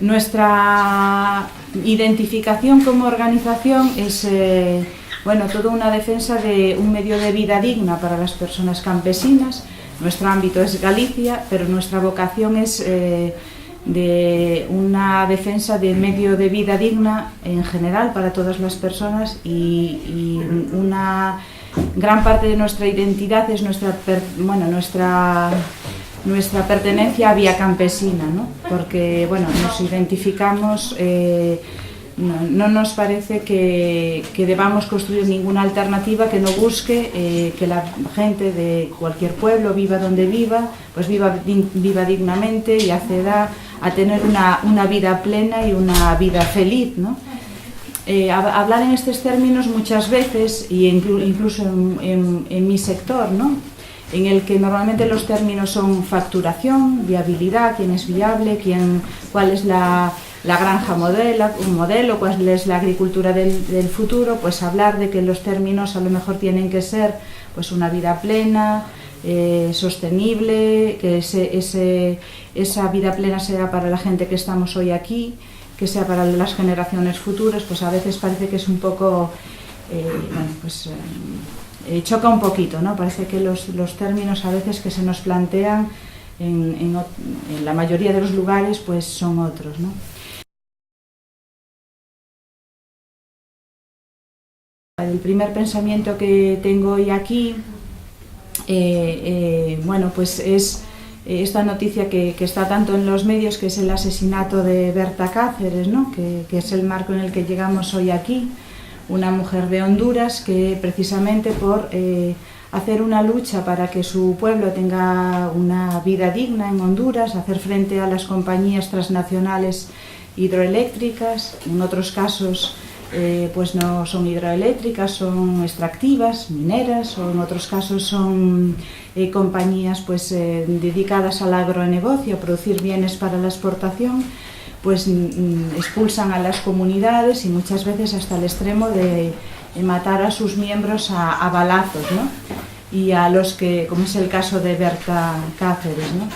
Nuestra identificación como organización es toda una defensa de un medio de vida digna para las personas campesinas. Nuestro ámbito es Galicia, pero nuestra vocación es de una defensa de medio de vida digna en general para todas las personas, y una gran parte de nuestra identidad es nuestra pertenencia a Vía Campesina, ¿no? Porque nos identificamos, no nos parece que debamos construir ninguna alternativa que no busque que la gente de cualquier pueblo, viva donde viva, pues viva dignamente y acceda a tener una vida plena y una vida feliz, ¿no? Hablar en estos términos muchas veces, y incluso en mi sector, ¿no?, en el que normalmente los términos son facturación, viabilidad, quién es viable, cuál es la granja modelo, cuál es la agricultura del futuro, pues hablar de que los términos a lo mejor tienen que ser pues una vida plena, sostenible, que esa vida plena sea para la gente que estamos hoy aquí, que sea para las generaciones futuras, pues a veces parece que es un poco, choca un poquito, ¿no? Parece que los términos a veces que se nos plantean en la mayoría de los lugares pues son otros, ¿no? El primer pensamiento que tengo hoy aquí pues es esta noticia que está tanto en los medios, que es el asesinato de Berta Cáceres, ¿no?, que es el marco en el que llegamos hoy aquí. Una mujer de Honduras que, precisamente por hacer una lucha para que su pueblo tenga una vida digna en Honduras, hacer frente a las compañías transnacionales hidroeléctricas, en otros casos pues no son hidroeléctricas, son extractivas, mineras, o en otros casos son compañías pues dedicadas al agronegocio, a producir bienes para la exportación, pues expulsan a las comunidades y muchas veces hasta el extremo de matar a sus miembros a balazos, ¿no? Y a los que, como es el caso de Berta Cáceres, ¿no?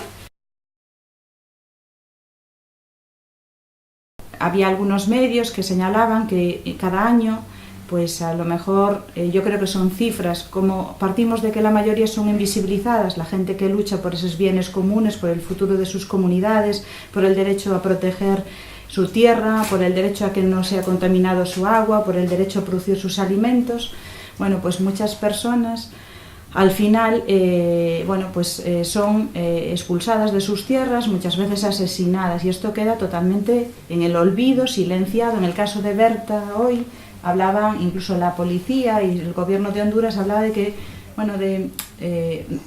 Había algunos medios que señalaban que cada año, pues a lo mejor, yo creo que son cifras, como partimos de que la mayoría son invisibilizadas, la gente que lucha por esos bienes comunes, por el futuro de sus comunidades, por el derecho a proteger su tierra, por el derecho a que no sea contaminado su agua, por el derecho a producir sus alimentos. Bueno, pues muchas personas al final son expulsadas de sus tierras, muchas veces asesinadas, y esto queda totalmente en el olvido, silenciado. En el caso de Berta hoy hablaban, incluso la policía y el gobierno de Honduras hablaba de que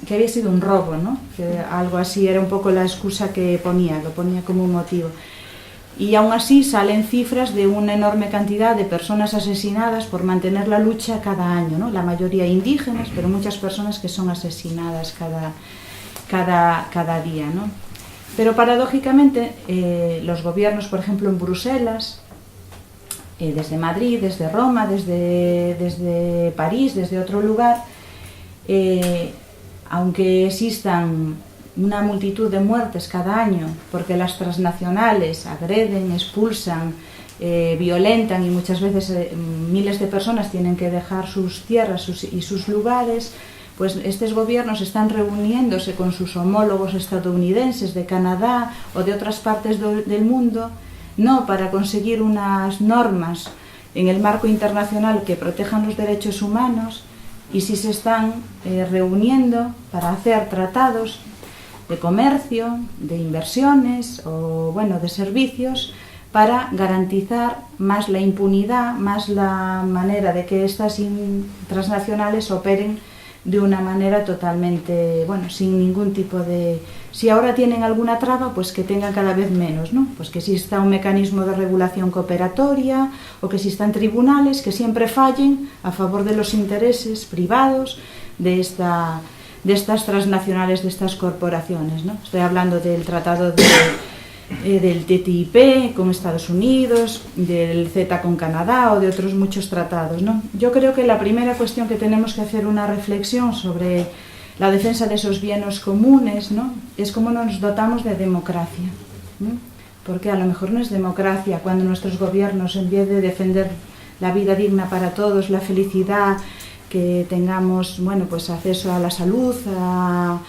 había sido un robo, ¿no? Que algo así era un poco la excusa que lo ponía como un motivo. Y aún así salen cifras de una enorme cantidad de personas asesinadas por mantener la lucha cada año, ¿no? La mayoría indígenas, pero muchas personas que son asesinadas cada día, ¿no? Pero paradójicamente los gobiernos, por ejemplo en Bruselas, desde Madrid, desde Roma, desde París, desde otro lugar, aunque existan una multitud de muertes cada año porque las transnacionales agreden, expulsan, violentan, y muchas veces miles de personas tienen que dejar sus tierras y sus lugares, pues estos gobiernos están reuniéndose con sus homólogos estadounidenses, de Canadá o de otras partes del mundo, no para conseguir unas normas en el marco internacional que protejan los derechos humanos, y sí se están reuniendo para hacer tratados de comercio, de inversiones o de servicios, para garantizar más la impunidad, más la manera de que estas transnacionales operen de una manera totalmente, sin ningún tipo de... Si ahora tienen alguna traba, pues que tengan cada vez menos, ¿no? Pues que exista un mecanismo de regulación cooperatoria, o que existan tribunales que siempre fallen a favor de los intereses privados de estas transnacionales, de estas corporaciones, ¿no? Estoy hablando del tratado del TTIP con Estados Unidos, del CETA con Canadá, o de otros muchos tratados, ¿no? Yo creo que la primera cuestión que tenemos que hacer una reflexión sobre la defensa de esos bienes comunes, ¿no?, es cómo nos dotamos de democracia, ¿no? porque a lo mejor no es democracia cuando nuestros gobiernos, en vez de defender la vida digna para todos, la felicidad, que tengamos, bueno, pues acceso a la salud, a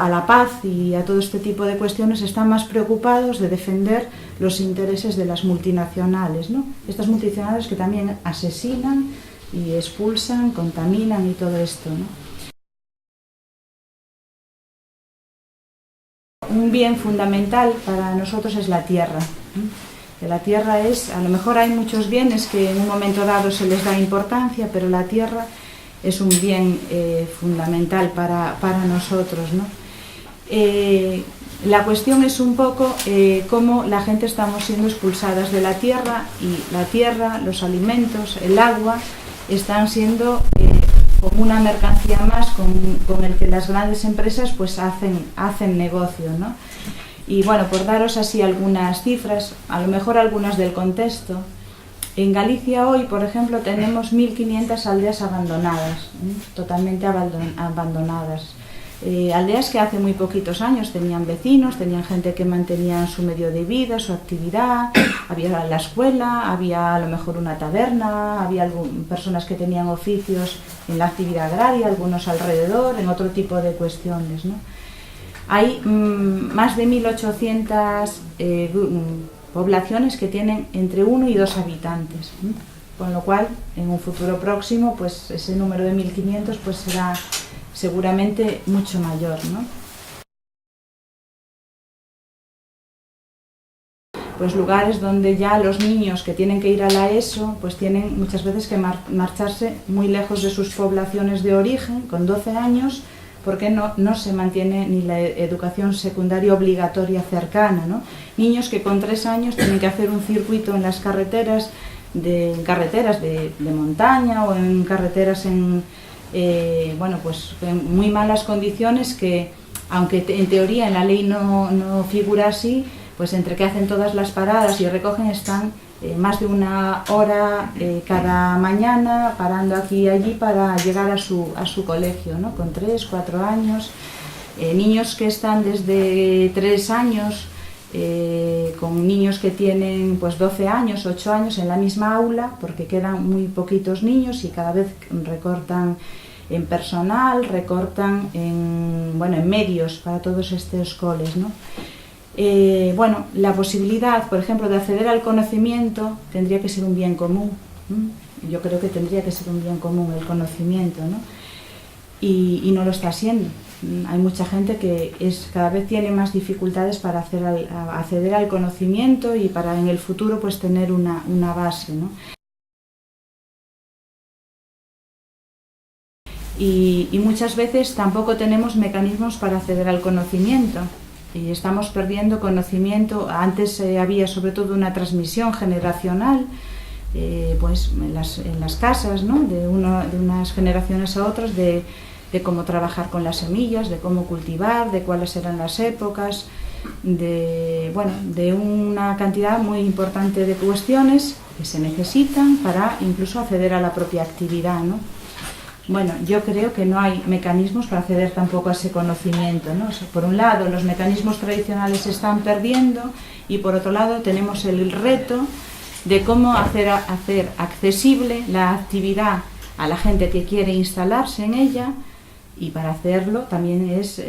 la paz y a todo este tipo de cuestiones, están más preocupados de defender los intereses de las multinacionales, ¿no? Estas multinacionales que también asesinan y expulsan, contaminan y todo esto, ¿no? Un bien fundamental para nosotros es la tierra, ¿no? Que la tierra es, a lo mejor hay muchos bienes que en un momento dado se les da importancia, pero la tierra es un bien fundamental para nosotros, ¿no? La cuestión es un poco cómo la gente estamos siendo expulsadas de la tierra, y la tierra, los alimentos, el agua, están siendo como una mercancía más con el que las grandes empresas pues hacen negocio, ¿no? Y bueno, por daros así algunas cifras, a lo mejor algunas del contexto, en Galicia hoy, por ejemplo, tenemos 1.500 aldeas abandonadas, totalmente abandonadas. Aldeas que hace muy poquitos años tenían vecinos, tenían gente que mantenía su medio de vida, su actividad, había la escuela, había a lo mejor una taberna, había personas que tenían oficios en la actividad agraria, algunos alrededor, en otro tipo de cuestiones, ¿no? Hay más de 1.800 poblaciones que tienen entre 1 y 2 habitantes, ¿no? Con lo cual, en un futuro próximo, pues ese número de 1.500 pues será seguramente mucho mayor, ¿no? Pues lugares donde ya los niños que tienen que ir a la ESO pues tienen muchas veces que marcharse muy lejos de sus poblaciones de origen, con 12 años, porque no se mantiene ni la educación secundaria obligatoria cercana, ¿no? Niños que con 3 años tienen que hacer un circuito en las carreteras de montaña o en carreteras bueno, pues en muy malas condiciones, que aunque en teoría en la ley no figura así, pues entre que hacen todas las paradas y recogen están más de 1 hora cada mañana parando aquí y allí para llegar a su colegio, ¿no? Con 3, 4 años, niños que están desde 3 años, con niños que tienen pues 12 años, 8 años en la misma aula, porque quedan muy poquitos niños y cada vez recortan en personal, recortan en medios para todos estos coles, ¿no? Bueno, la posibilidad, por ejemplo, de acceder al conocimiento tendría que ser un bien común, ¿no? Yo creo que tendría que ser un bien común el conocimiento, ¿no? Y no lo está siendo. Hay mucha gente que cada vez tiene más dificultades para acceder al conocimiento y para en el futuro pues tener una base, ¿no? Y muchas veces tampoco tenemos mecanismos para acceder al conocimiento. Y estamos perdiendo conocimiento. Antes había sobre todo una transmisión generacional, pues en las casas, ¿no? de unas generaciones a otras, de cómo trabajar con las semillas, de cómo cultivar, de cuáles eran las épocas, de una cantidad muy importante de cuestiones que se necesitan para incluso acceder a la propia actividad, ¿no? Bueno, yo creo que no hay mecanismos para acceder tampoco a ese conocimiento, ¿no? O sea, por un lado, los mecanismos tradicionales se están perdiendo y por otro lado tenemos el reto de cómo hacer accesible la actividad a la gente que quiere instalarse en ella, y para hacerlo también es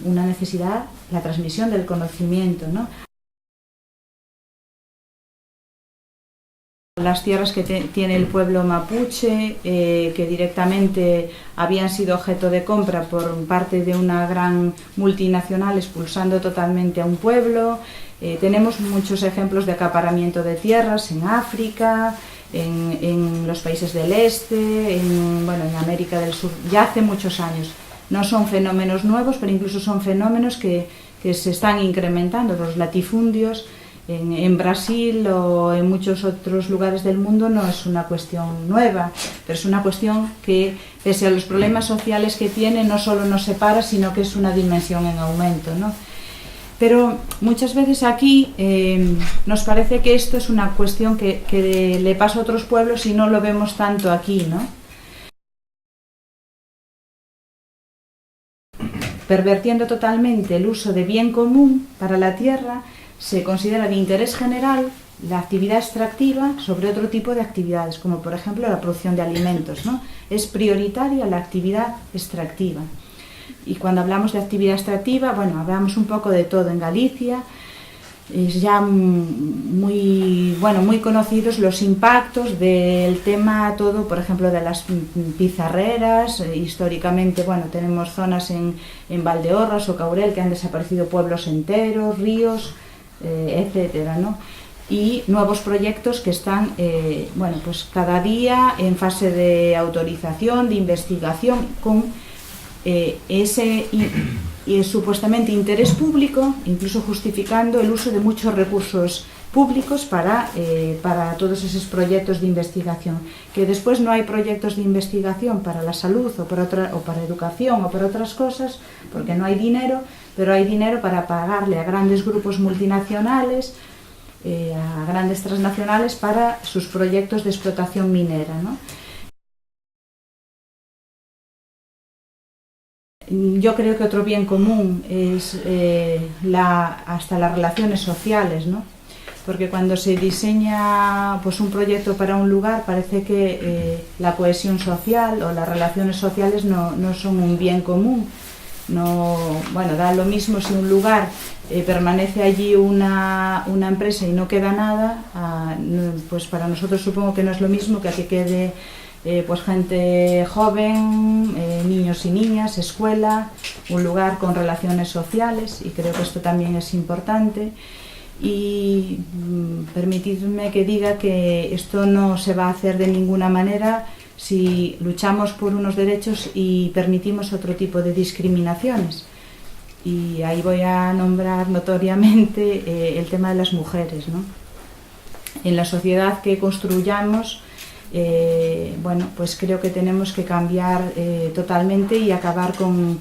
una necesidad la transmisión del conocimiento, ¿no? Las tierras que tiene el pueblo mapuche, que directamente habían sido objeto de compra por parte de una gran multinacional expulsando totalmente a un pueblo. Tenemos muchos ejemplos de acaparamiento de tierras en África, en los países del este, en América del Sur, ya hace muchos años. No son fenómenos nuevos, pero incluso son fenómenos que se están incrementando. Los latifundios en Brasil o en muchos otros lugares del mundo no es una cuestión nueva, pero es una cuestión que, pese a los problemas sociales que tiene, no solo nos separa, sino que es una dimensión en aumento, ¿no? Pero muchas veces aquí nos parece que esto es una cuestión que le pasa a otros pueblos y no lo vemos tanto aquí, ¿no? Pervertiendo totalmente el uso de bien común para la tierra, se considera de interés general la actividad extractiva sobre otro tipo de actividades, como por ejemplo la producción de alimentos, ¿no? Es prioritaria la actividad extractiva. Y cuando hablamos de actividad extractiva, bueno, hablamos un poco de todo en Galicia. Es ya muy conocidos los impactos del tema todo, por ejemplo, de las pizarreras. Históricamente, bueno, tenemos zonas en Valdeorras o Caurel que han desaparecido pueblos enteros, ríos, etcétera, ¿no? Y nuevos proyectos que están, pues cada día en fase de autorización, de investigación, con ese supuestamente interés público, incluso justificando el uso de muchos recursos públicos para todos esos proyectos de investigación. Que después no hay proyectos de investigación para la salud o para educación o para otras cosas, porque no hay dinero, pero hay dinero para pagarle a grandes grupos multinacionales, a grandes transnacionales para sus proyectos de explotación minera, ¿no? Yo creo que otro bien común es hasta las relaciones sociales, ¿no? Porque cuando se diseña pues, un proyecto para un lugar, parece que la cohesión social o las relaciones sociales no son un bien común. No, bueno, da lo mismo si un lugar permanece allí una empresa y no queda nada, pues para nosotros supongo que no es lo mismo que aquí quede pues gente joven, niños y niñas, escuela, un lugar con relaciones sociales, y creo que esto también es importante. Y permitidme que diga que esto no se va a hacer de ninguna manera si luchamos por unos derechos y permitimos otro tipo de discriminaciones. Y ahí voy a nombrar notoriamente el tema de las mujeres, ¿no? En la sociedad que construyamos, pues creo que tenemos que cambiar totalmente y acabar con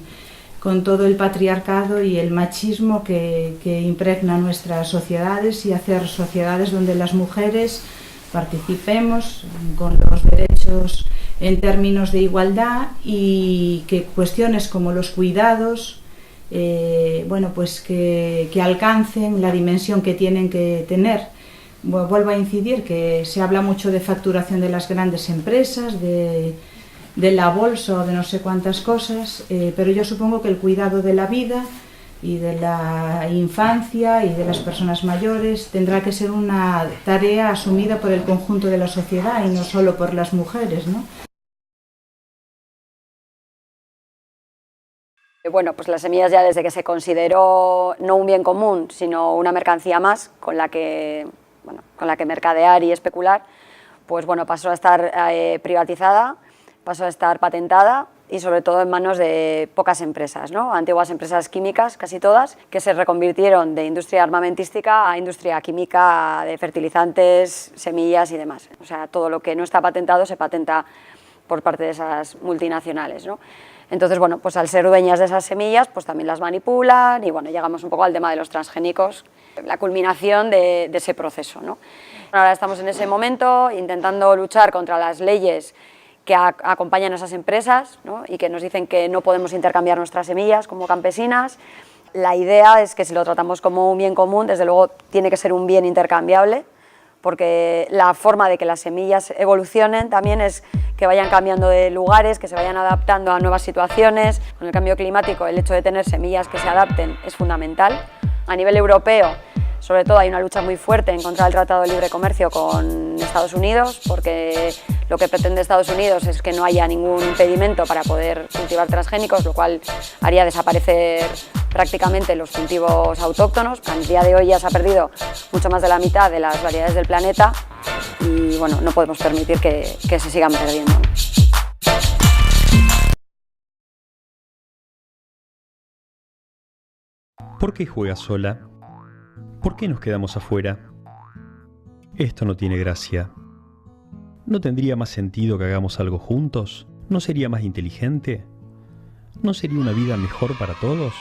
todo el patriarcado y el machismo que impregna nuestras sociedades, y hacer sociedades donde las mujeres participemos con los derechos en términos de igualdad, y que cuestiones como los cuidados que alcancen la dimensión que tienen que tener. Vuelvo a incidir que se habla mucho de facturación de las grandes empresas, de la bolsa o de no sé cuántas cosas, pero yo supongo que el cuidado de la vida y de la infancia y de las personas mayores tendrá que ser una tarea asumida por el conjunto de la sociedad y no solo por las mujeres, ¿no? Bueno, pues las semillas, ya desde que se consideró no un bien común, sino una mercancía más con la que mercadear y especular, pues bueno, pasó a estar privatizada, pasó a estar patentada y sobre todo en manos de pocas empresas, ¿no? Antiguas empresas químicas, casi todas, que se reconvirtieron de industria armamentística a industria química de fertilizantes, semillas y demás. O sea, todo lo que no está patentado se patenta por parte de esas multinacionales, ¿no? Entonces, bueno, pues al ser dueñas de esas semillas, pues también las manipulan, y bueno, llegamos un poco al tema de los transgénicos, la culminación de ese proceso, ¿no? Ahora estamos en ese momento intentando luchar contra las leyes que acompañan a esas empresas, ¿no? Y que nos dicen que no podemos intercambiar nuestras semillas como campesinas. La idea es que si lo tratamos como un bien común, desde luego tiene que ser un bien intercambiable, porque la forma de que las semillas evolucionen también es que vayan cambiando de lugares, que se vayan adaptando a nuevas situaciones. Con el cambio climático, el hecho de tener semillas que se adapten es fundamental. A nivel europeo, sobre todo, hay una lucha muy fuerte en contra del Tratado de Libre Comercio con Estados Unidos, porque lo que pretende Estados Unidos es que no haya ningún impedimento para poder cultivar transgénicos, lo cual haría desaparecer prácticamente los cultivos autóctonos. A día de hoy ya se ha perdido mucho más de la mitad de las variedades del planeta y bueno, no podemos permitir que se sigan perdiendo. ¿Por qué juegas sola? ¿Por qué nos quedamos afuera? Esto no tiene gracia. ¿No tendría más sentido que hagamos algo juntos? ¿No sería más inteligente? ¿No sería una vida mejor para todos?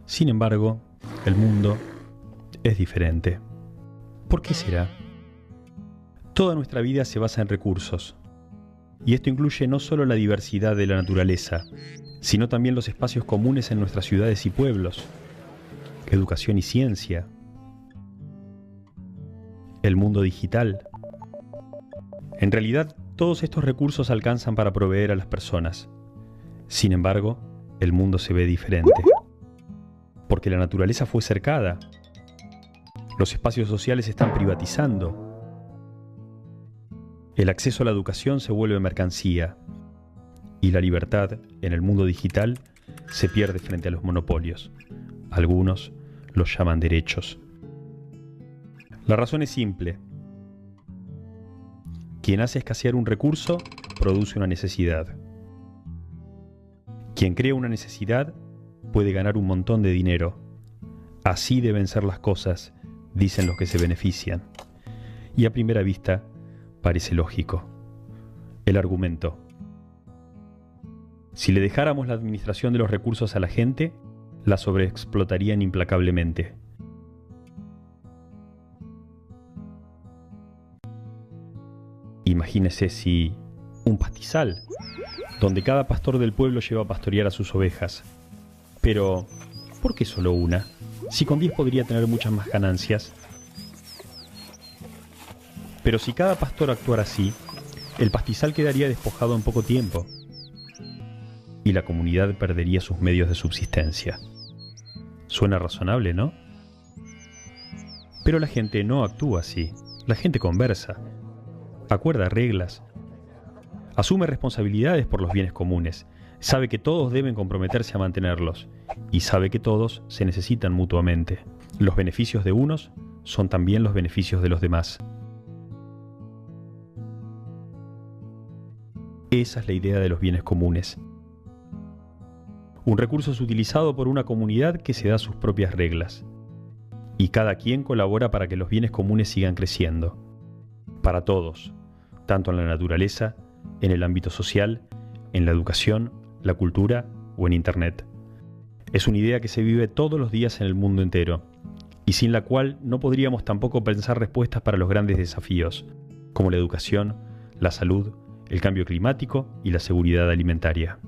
Sin embargo, el mundo es diferente. ¿Por qué será? Toda nuestra vida se basa en recursos. Y esto incluye no solo la diversidad de la naturaleza, sino también los espacios comunes en nuestras ciudades y pueblos, educación y ciencia, el mundo digital. En realidad, todos estos recursos alcanzan para proveer a las personas. Sin embargo, el mundo se ve diferente, porque la naturaleza fue cercada. Los espacios sociales se están privatizando. El acceso a la educación se vuelve mercancía y la libertad en el mundo digital se pierde frente a los monopolios. Algunos los llaman derechos. La razón es simple. Quien hace escasear un recurso produce una necesidad. Quien crea una necesidad puede ganar un montón de dinero. Así deben ser las cosas, dicen los que se benefician. Y a primera vista parece lógico. El argumento: si le dejáramos la administración de los recursos a la gente, la sobreexplotarían implacablemente. Imagínese si un pastizal, donde cada pastor del pueblo lleva a pastorear a sus ovejas. Pero, ¿por qué solo una? Si con 10 podría tener muchas más ganancias. Pero si cada pastor actuara así, el pastizal quedaría despojado en poco tiempo y la comunidad perdería sus medios de subsistencia. Suena razonable, ¿no? Pero la gente no actúa así. La gente conversa, acuerda reglas, asume responsabilidades por los bienes comunes, sabe que todos deben comprometerse a mantenerlos y sabe que todos se necesitan mutuamente. Los beneficios de unos son también los beneficios de los demás. Esa es la idea de los bienes comunes. Un recurso es utilizado por una comunidad que se da sus propias reglas, y cada quien colabora para que los bienes comunes sigan creciendo, para todos, tanto en la naturaleza, en el ámbito social, en la educación, la cultura o en Internet. Es una idea que se vive todos los días en el mundo entero, y sin la cual no podríamos tampoco pensar respuestas para los grandes desafíos, como la educación, la salud, el cambio climático y la seguridad alimentaria.